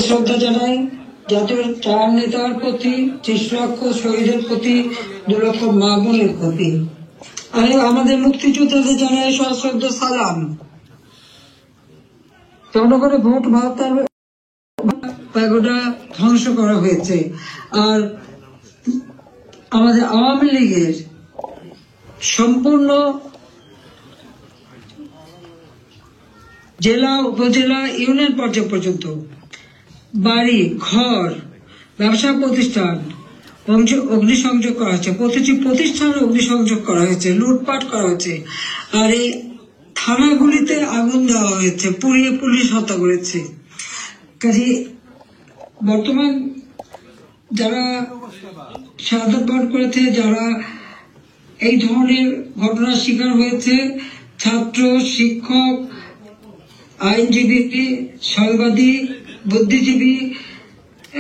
শ্রদ্ধা জানাই জাতীয় চার নেতার প্রতি, ৩০ লক্ষ শহীদের প্রতি, ২ লক্ষ মা বোনের প্রতি। আমি আমাদের মুক্তিযোদ্ধাদের জানাই সশ্রদ্ধ সালাম। জনগণের ভোট ভাতার প্যাগোডা ধ্বংস করা হয়েছে। আর আমাদের আওয়ামী লীগের সম্পূর্ণ জেলা, উপজেলা, ইউনিয়ন পর্যায় পর্যন্ত বাড়ি ঘর, ব্যবসা প্রতিষ্ঠান অগ্নিসংযোগ করা হয়েছে। প্রতিটি প্রতিষ্ঠানে অগ্নিসংযোগ করা হয়েছে, লুটপাট করা হয়েছে। আর এই থানাগুলিতে আগুন দেওয়া হয়েছে, পুড়িয়ে পুলিশ হত্যা করেছে। কাজে বর্তমান যারা শাহাদাত বরণ করেছে, যারা এই ধরনের ঘটনার শিকার হয়েছে, ছাত্র, শিক্ষক, আইনজীবী, সাংবাদিক, বুদ্ধিজীবী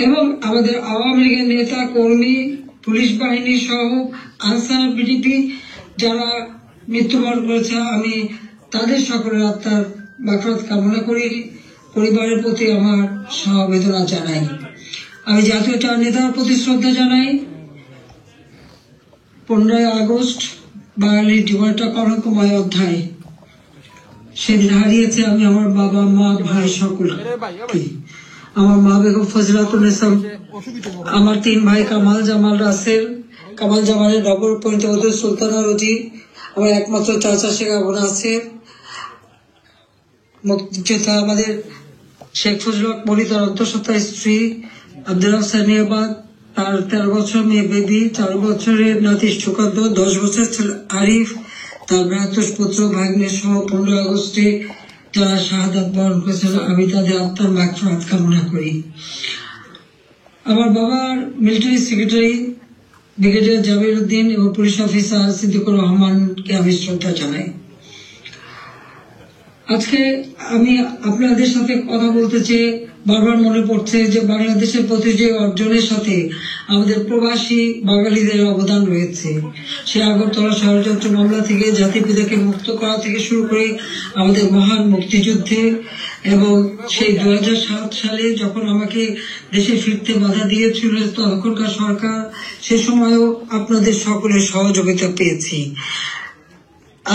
এবং আমাদের আওয়ামী লীগের নেতা কর্মী, পুলিশ বাহিনী সহ আনসার, বিডিপি যারা মৃত্যুবরণ করেছে, আমি তাদের সকলের আত্মার মাগফিরাত কামনা করি। পরিবারের প্রতি আমার সমবেদনা জানাই। আমি জাতীয় চার নেতার প্রতি শ্রদ্ধা জানাই। 15ই আগস্ট বাঙালির জীবনটা কলঙ্কময় অধ্যায়। সেদিন হারিয়েছে আমি আমার বাবা, মা, ভাই সকলকে। আমার মা বেগম ফজিলাতুন্নেসা, আমার 3 ভাই কামাল, জামাল, রাসেল, কামাল জামালের নবর পরিণত সুলতানা রোজি, আমার একমাত্র চাচা শেখ আবু নাসের, মুক্তিযোদ্ধা আমাদের শেখ ফজলুল হক মনি, তার অন্তঃসত্ত্বা স্ত্রী আব্দুল হক সানিয়াবাদ, তার 13 বছর মেয়ে বেবি, 4 বছরের নাতি সুকান্ত, 10 বছর ছেলে আরিফ, তার ভ্রাতুষ পুত্র ভাগ্নে সহ 15 আগস্টে যারা শাহাদাত বরণ করেছিল, আমি তাদের আত্মার মাগফিরাত কামনা করি। আমার বাবার মিলিটারি সেক্রেটারি ব্রিগেডিয়ার জাবির উদ্দিন এবং পুলিশ অফিসার সিদ্দিকুর রহমানকে আমি শ্রদ্ধা জানাই। আজকে আমি আপনাদের সাথে কথা বলতে চেয়ে বারবার মনে পড়ছে যে বাংলাদেশের প্রতি যে অর্জনের সাথে আমাদের প্রবাসী বাঙালিদের অবদান রয়েছে। সে আগরতলা ষড়যন্ত্র মামলা থেকে, জাতিপিতাকে মুক্ত করা থেকে শুরু করে আমাদের মহান মুক্তিযুদ্ধে, এবং সেই 2007 সালে যখন আমাকে দেশে ফিরতে বাধা দিয়েছিল তখনকার সরকার, সে সময়ও আপনাদের সকলের সহযোগিতা পেয়েছি।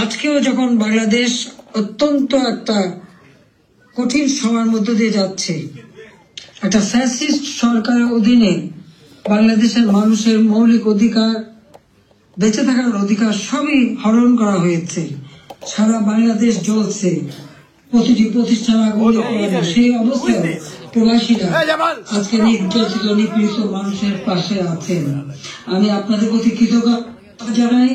আজকেও যখন বাংলাদেশ অত্যন্ত একটা কঠিন সময়ের মধ্য দিয়ে যাচ্ছে, একটা ফ্যাসিস্ট সরকারের অধীনে বাংলাদেশের মানুষের মৌলিক অধিকার, বেঁচে থাকার অধিকার সবই হরণ করা হয়েছে। সারা বাংলাদেশ জ্বলছে, প্রতিটি প্রতিষ্ঠান আগুন। সেই অবস্থায় প্রবাসীরা আজকে নির্যাতিত, নিপীড়িত মানুষের পাশে আছেন। আমি আপনাদের প্রতি কৃতজ্ঞতা জানাই,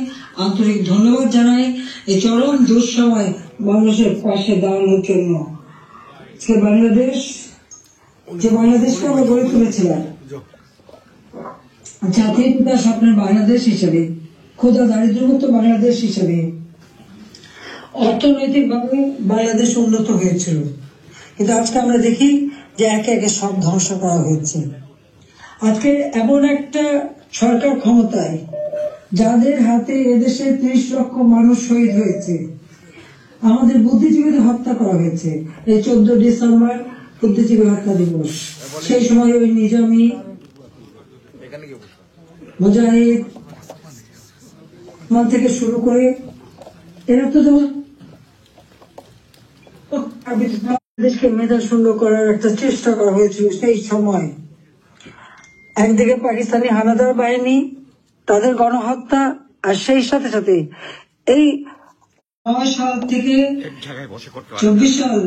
আন্তরিক ধন্যবাদ জানাই এই চরম দুঃসময় মানুষের পাশে দাঁড়ানোর জন্য। বাংলাদেশকে আমরা গড়ে তুলেছিলাম জাতির পিতা স্বপ্নের বাংলাদেশ হিসেবে, ক্ষুধা দারিদ্র্যমুক্ত বাংলাদেশ হিসেবে। অর্থনৈতিক ভাবে বাংলাদেশ উন্নত হয়েছিল, কিন্তু আজকে আমরা দেখি যে একে একে সব ধ্বংস করা হয়েছে। আজকে এমন একটা সরকার ক্ষমতায় যাদের হাতে এদেশে 30 লক্ষ মানুষ শহীদ হয়েছে, আমাদের বুদ্ধিজীবীদের হত্যা করা হয়েছে। এই 14 ডিসেম্বর বুদ্ধিজীবী হত্যা দিবস। সেই সময় ওই নিজামী, মুজাহিদ থেকে শুরু করে এরা তো দেশকে মেধা শূন্য করার একটা চেষ্টা করা হয়েছিল। সেই সময় একদিকে পাকিস্তানি হানাদার বাহিনী, তাদের গণহত্যা, আর সেই সাথে সাথে এই 9 সাল থেকে 24 সাল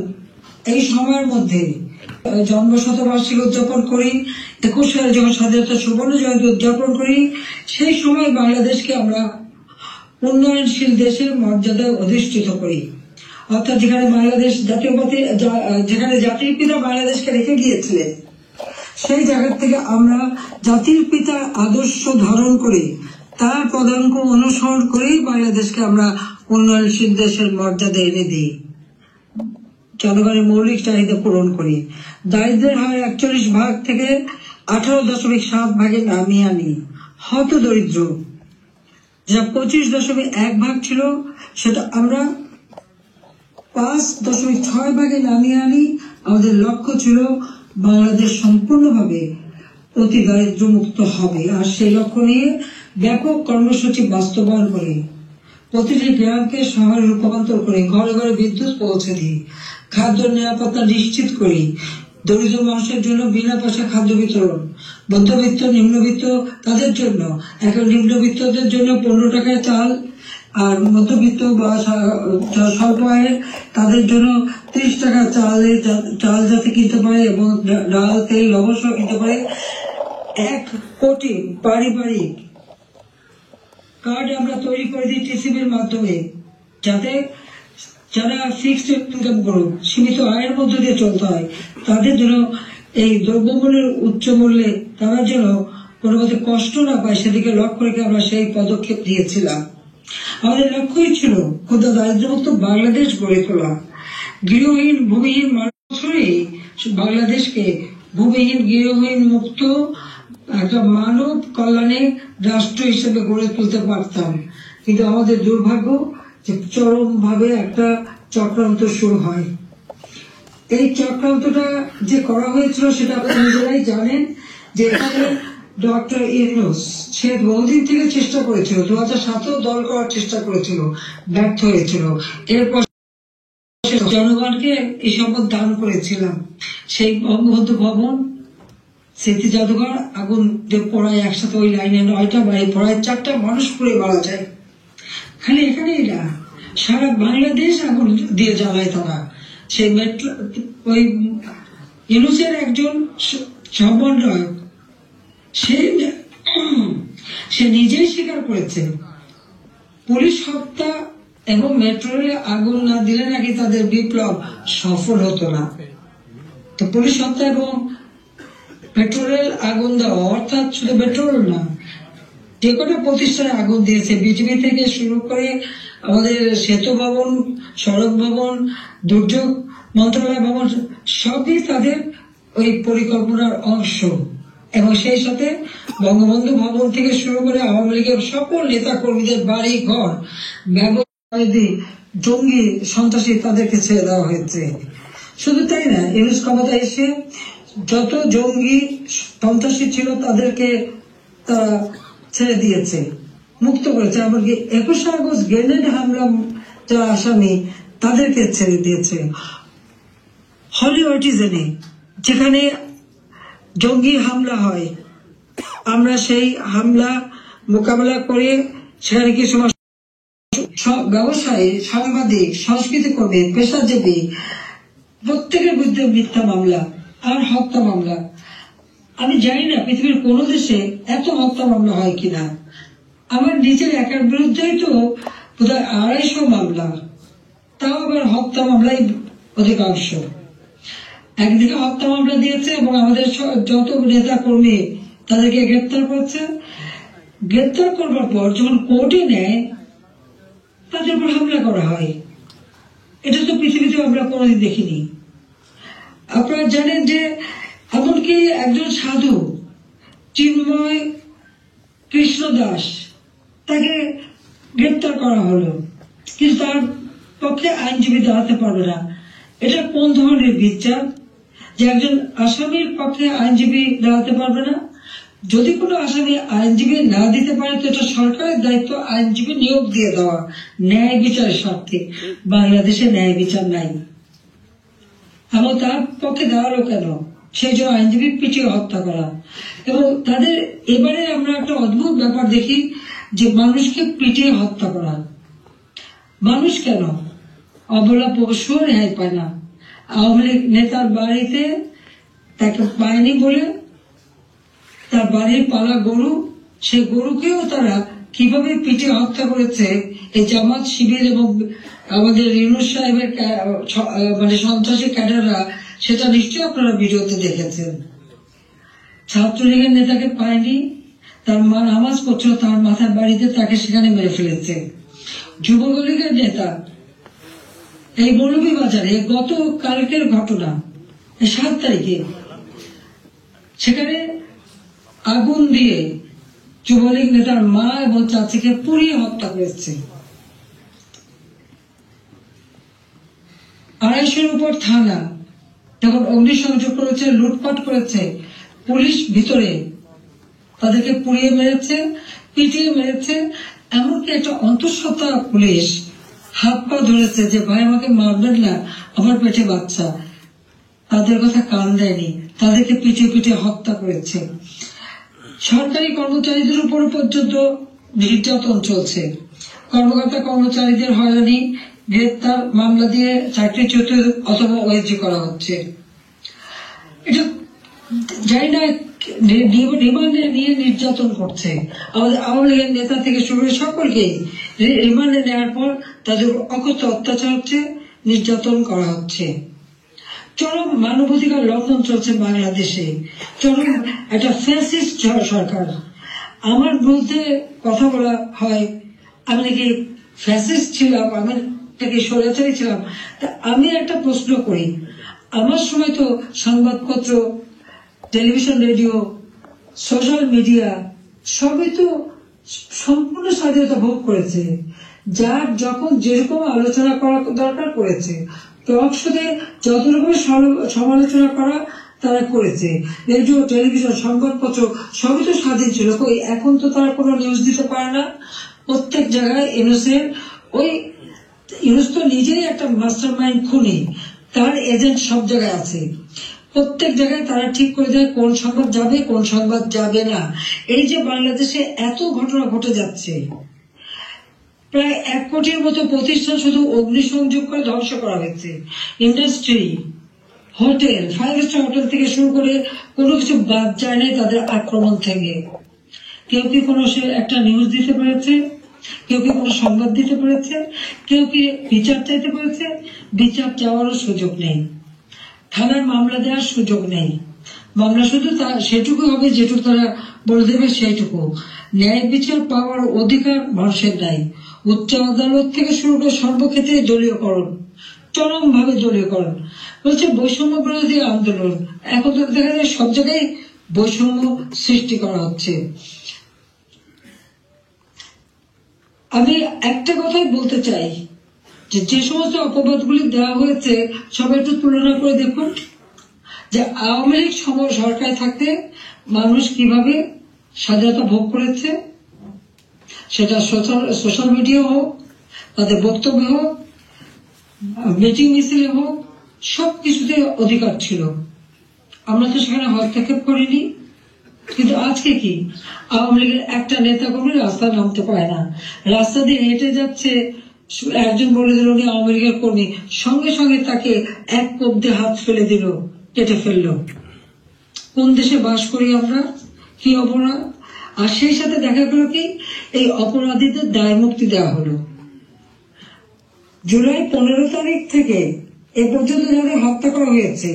এই সময়ের মধ্যে জন্ম শতবার্ষিকী উদযাপন করি, 21 সালে যখন স্বাধীনতা সুবর্ণ জয়ন্তী উদযাপন করি, সেই সময় বাংলাদেশকে আমরা উন্নয়নশীল দেশের মর্যাদায় অধিষ্ঠিত করি। অর্থাৎ যেখানে বাংলাদেশ জাতীয়তাবাদী, যেখানে জাতির পিতা বাংলাদেশকে রেখে গিয়েছিলেন, সেই জায়গা থেকে আমরা জাতির পিতার আদর্শ ধারণ করে, তার পদাঙ্ক অনুসরণ করেই বাংলাদেশকে আমরা উন্নয়নশীল দেশের মর্যাদা এনে দিই। জনগণের মৌলিক চাহিদা পূরণ করি। দারিদ্রের হার 41 ভাগ থেকে 18.7 ভাগে নামিয়ে আনি। হত দরিদ্র যা 25.1 ভাগ ছিল, সেটা আমরা 5.6 ভাগে নামিয়ে আনি। আমাদের লক্ষ্য ছিল বাংলাদেশ সম্পূর্ণভাবে অতি দারিদ্র মুক্ত হবে। আর সেই লক্ষ্য নিয়ে ব্যাপক কর্মসূচি বাস্তবায়ন করে প্রতিটি গ্রামকে শহরে রূপান্তর করে ঘরে ঘরে বিদ্যুৎ পৌঁছে দিই, খাদ্য নিরাপত্তা নিশ্চিত করি, দরিদ্র মানুষের জন্য বিনা পয়সা খাদ্য বিতরণ, মধ্যবিত্ত নিম্নবিত্ত তাদের জন্য এখন নিম্নবিত্তদের জন্য 15 টাকায় চাল, আর মধ্যবিত্ত বা স্বল্প আয়ের তাদের জন্য 30 টাকা চাল যাতে কিনতে পারে এবং ডাল তেল লবণ সহ কিনতে পারে। 1 কোটি পারিবারিক কার্ড আমরা তৈরি করে দিই টিসিবির মাধ্যমে, যাতে যারা ফিক্সড ইনকাম করুক, সীমিত আয়ের মধ্যে দিয়ে চলতে হয়, তাদের জন্য এই দ্রব্যমূল্যের উচ্চ মূল্যে তারা যেন কোনো মতে কষ্ট না পায় সেদিকে লক্ষ্য রেখে আমরা সেই পদক্ষেপ নিয়েছিলাম। আমাদের লক্ষ্যই ছিল ক্ষুদ্র দারিদ্র্যমুক্ত বাংলাদেশ গড়ে তোলা। গৃহহীন ভূমিহীন মানুষই বাংলাদেশকে ভূমিহীন গৃহহীন মুক্ত একটা মানব কল্যাণে রাষ্ট্র হিসেবে গড়ে তুলতে পারতাম। কিন্তু আমাদের দুর্ভাগ্য যে চরম ভাবে একটা চক্রান্ত শুরু হয়। এই চক্রান্তটা যে করা হয়েছিল সেটা আপনারা নিজেরাই জানেন, যে এখানে ডক্টর ইউনূস সে বহুদিন থেকে চেষ্টা করেছিল, 2007 দল করার চেষ্টা করেছিল, ব্যর্থ হয়েছিল। এরপর জনগণকে এই সম্পদ দান করেছিলাম। সেই বঙ্গবন্ধু ভবন, স্মৃতি জাদুঘর আগুন যে পড়ায় একসাথে ওই লাইনে 9টা বাড়ি পড়ায় 4টা মানুষ পুড়ে মারা যায়। খালি এখানেই না, সারা বাংলাদেশ আগুন দিয়ে জ্বালায় তারা। সেই মেট্রো ওই ইউনূসের একজন সমন্বয়ক সে নিজেই স্বীকার করেছে পুলিশ হত্যা এবং মেট্রো রেলে আগুন না দিলে নাকি তাদের বিপ্লব সফল হতো না। তো পুলিশ হত্যা এবং মেট্রো রেল আগুন দেওয়া, অর্থাৎ শুধু মেট্রো রেল না, যে কটা প্রতিষ্ঠানে আগুন দিয়েছে, বিজিবি থেকে শুরু করে আমাদের সেতু ভবন, সড়ক ভবন, দুর্যোগ মন্ত্রণালয় ভবন, সবই তাদের ওই পরিকল্পনার অংশ। এবং সেই সাথে বঙ্গবন্ধু ভবন থেকে শুরু করে আওয়ামী লীগের সকল নেতা কর্মীদের বাড়ি ঘর ব্যবসায়ী জঙ্গি সন্ত্রাসী তাদেরকে ছেড়ে দেওয়া হয়েছে। শুধু তাই না, ইউনূস ক্ষমতা এসে যত জঙ্গি সন্ত্রাসী ছিল তাদেরকে তারা ছেড়ে দিয়েছে, মুক্ত করেছে। এমনকি 21 আগস্ট গ্রেনেড হামলা যারা আসামি তাদেরকে ছেড়ে দিয়েছে। হলি অটিজেনে যেখানে জঙ্গি হামলা হয়, আমরা সেই হামলা মোকাবেলা করে সেখানে কিছু ব্যবসায়ী, সাংবাদিক, সংস্কৃতি কর্মী, পেশাজীবী প্রত্যেকের বিরুদ্ধে মিথ্যা মামলা আর হত্যা মামলা। আমি জানি না পৃথিবীর কোন দেশে এত হত্যা মামলা হয় কিনা। আমার নিজের একার বিরুদ্ধেই তো বোধহয় 250 মামলা, তাও আবার হত্যা মামলাই অধিকাংশ। একদিকে হত্যা মামলা দিয়েছে এবং আমাদের যত নেতা কর্মী তাদেরকে গ্রেপ্তার করছে। গ্রেপ্তার করবার পর যখন কোর্টে নেয় তাদের উপর হামলা করা হয়। এটা তো পৃথিবীতে আমরা কোনোদিন দেখিনি। আপনারা জানেন যে এমনকি একজন সাধু চিন্ময় কৃষ্ণ দাস, তাকে গ্রেপ্তার করা হলো, কিন্তু তার পক্ষে আইনজীবী দাঁড়াতে পারবে না। এটা কোন ধরনের বিচার যে একজন আসামির পক্ষে আইনজীবী দাঁড়াতে পারবে না? যদি কোনো আসামি আইনজীবী না দিতে পারে তো এটা সরকারের দায়িত্ব আইনজীবী নিয়োগ দিয়ে দেওয়া, ন্যায় বিচারের স্বার্থে। বাংলাদেশে ন্যায় বিচার নাই, এবং তার পক্ষে দাঁড়ালো কেন? সেই জন্য আইনজীবী পিটিয়ে হত্যা করা। এবং তাদের এবারে আমরা একটা অদ্ভুত ব্যাপার দেখি যে মানুষকে পিটিয়ে হত্যা করা। মানুষ কেন? অবলা পশুও রেহাই পায় না। আওয়ামী লীগ নেতার বাড়িতে তাকে পায়নি বলে তার বাড়ির পালা গরু, সেই গরুকেও তারা কিভাবে পিটিয়ে হত্যা করেছে এই জামাত শিবির এবং আমাদের ইউনূস সাহেবের মানে সন্ত্রাসী ক্যাডাররা, সেটা নিশ্চয়ই আপনারা ভিডিওতে দেখেছেন। ছাত্রলীগের নেতাকে পায়নি, তার মা নামাজ পড়ছিল তার মাথার বাড়িতে, তাকে সেখানে মেরে ফেলেছে। যুবলীগের নেতা এই মৌলভীবাজারে গত কালকের ঘটনা, 7 তারিখে সেখানে আগুন দিয়ে যুবলীগ নেতার মা এবং চাচিকে পুড়িয়ে হত্যা করেছে। 250-র উপর থানা, যখন অগ্নিসংযোগ করেছে, লুটপাট করেছে, পুলিশ ভিতরে তাদেরকে পুড়িয়ে মেরেছে, পিটিয়ে মেরেছে। এমনকি একটা অন্তঃসত্ত্বা পুলিশ হাত পা ধরেছে যে ভাই আমাকে মারবেন না, আমার পেটে বাচ্চা। তাদের কথা কান দেয়নি, তাদেরকে পিটিয়ে পিটিয়ে হত্যা করেছে। সরকারি কর্মচারীদের উপর পর্যন্ত নির্যাতন চলছে। কর্মকর্তা কর্মচারীদের হয়রানি, গ্রেপ্তার, মামলা দিয়ে চাকরিচ্যুত অথবা ওএসজি করা হচ্ছে। এটা জানি না রিমান্ডে নিয়ে নির্যাতন করছে। আমাদের আওয়ামী লীগের নেতা থেকে শুরু করে সকলকে রিমান্ডে নেওয়ার পর তাদের অকথ্য অত্যাচার হচ্ছে, নির্যাতন করা হচ্ছে। চরম মানবাধিকার লঙ্ঘন চলছে বাংলাদেশে। চরম একটা ফ্যাসিস্ট সরকার। আমার বিরুদ্ধে কথা বলা হয়, আমি নাকি ফ্যাসিস্ট ছিলাম, আমি নাকি স্বৈরাচারী ছিলাম। তা আমি একটা প্রশ্ন করি, আমার সময় তো সংবাদপত্র, টেলিভিশন, রেডিও, সোশ্যাল মিডিয়া সবই তো সম্পূর্ণ স্বাধীনতা ভোগ করেছে। যার যখন যেরকম আলোচনা করা দরকার করেছে, টক শোতে যত রকমের সমালোচনা করা তারা করেছে। রেডিও, টেলিভিশন, সংবাদপত্র সবই তো স্বাধীন ছিল। এখন তো তারা কোনো নিউজ দিতে পারে না। প্রত্যেক জায়গায় ইউনুস তো নিজেই একটা মাস্টার মাইন্ড খুনি, তার এজেন্ট সব জায়গায় আছে। প্রত্যেক জায়গায় তারা ঠিক করে দেয় কোন সংবাদ যাবে, কোন সংবাদ যাবে না। এই যে বাংলাদেশে এত ঘটনা ঘটে যাচ্ছে, প্রায় 1 কোটির মতো প্রতিষ্ঠান শুধু অগ্নিসংযোগ করে ধ্বংস করা হয়েছে। ইন্ডাস্ট্রি, হোটেল, 5 স্টার হোটেল থেকে শুরু করে কোনো কিছু বাদ যায় নাই তাদের আক্রমণ থেকে। কেউ কি কোনো একটা নিউজ দিতে পেরেছে? কেউ কি কোনো সংবাদ দিতে পেরেছে? কেউ কি বিচার চাইতে পেরেছে? বিচার চাওয়ারও সুযোগ নেই, থানার মামলা দেওয়ার সুযোগ নেই। মামলা শুধু সেটুকু হবে যেটুকু তারা বলে দেবে, সেইটুকু। ন্যায় বিচার পাওয়ার অধিকার মানুষের নাই। উচ্চ আদালত থেকে শুরু করে সর্বক্ষেত্রে দলীয়করণ, চরম ভাবে দলীয়করণ। বলছে বৈষম্য বিরোধী আন্দোলন, এখন তো দেখা যায় সব জায়গায় বৈষম্য সৃষ্টি করা হচ্ছে। আমি একটা কথাই বলতে চাই, যে সমস্ত অপবাদগুলি দেওয়া হয়েছে সবাই একটু তুলনা করে দেখুন যে আওয়ামী লীগ সরকার থাকতে মানুষ কিভাবে স্বাধীনতা ভোগ করেছে। সেটা সোশ্যাল মিডিয়া হোক, তাদের বক্তব্য হোক, মিটিং মিছিলে হোক, সবকিছুতে অধিকার ছিল। আমরা তো সেখানে হস্তক্ষেপ করিনি। কিন্তু আজকে কি, আওয়ামী লীগের একটা নেতা কর্মী রাস্তায় নামতে পারে না, রাস্তা দিয়ে হেঁটে যাচ্ছে, একজন বলে দিল উনি আওয়ামী লীগের কর্মী, সঙ্গে সঙ্গে তাকে এক কোপ দিয়ে হাত ফেলে দিল, কেটে ফেললো। কোন দেশে বাস করি আমরা? কি অপরাধ! আর সেই সাথে দেখা গেল কি, এই অপরাধীদের দায় মুক্তি দেওয়া হলো। জুলাই 15 তারিখ থেকে এ পর্যন্ত যাদের হত্যা করা হয়েছে,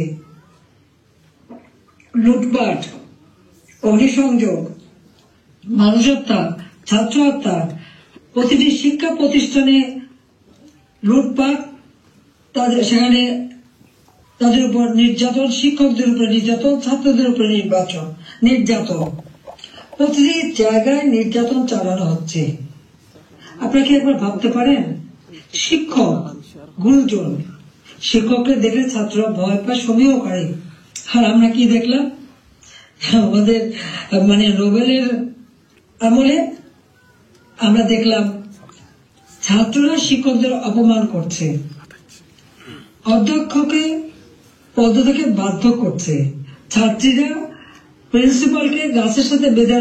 লুটপাট, অগ্নিসংযোগ, মানুষ হত্যা, ছাত্র হত্যা, প্রতিটি শিক্ষা প্রতিষ্ঠানে লুটপাট, সেখানে তাদের উপর নির্যাতন, শিক্ষকদের উপর নির্যাতন, ছাত্রদের উপর নির্যাতন, প্রতিটি জায়গায় নির্যাতন চালানো হচ্ছে। আপনারা কি একবার ভাবতে পারেন? শিক্ষক, গুরুজন, শিক্ষককে দেখলে ছাত্ররা ভয় পায়, সমীহ করে। আর আমরা কি দেখলাম? আমাদের নোবেলের আমলে আমরা দেখলাম ছাত্ররা শিক্ষকদের অপমান করছে, অধ্যক্ষকে পদ থেকে বাধ্য করছে, ছাত্রীরা প্রিন্সিপালকে গাছের সাথে বেঁধে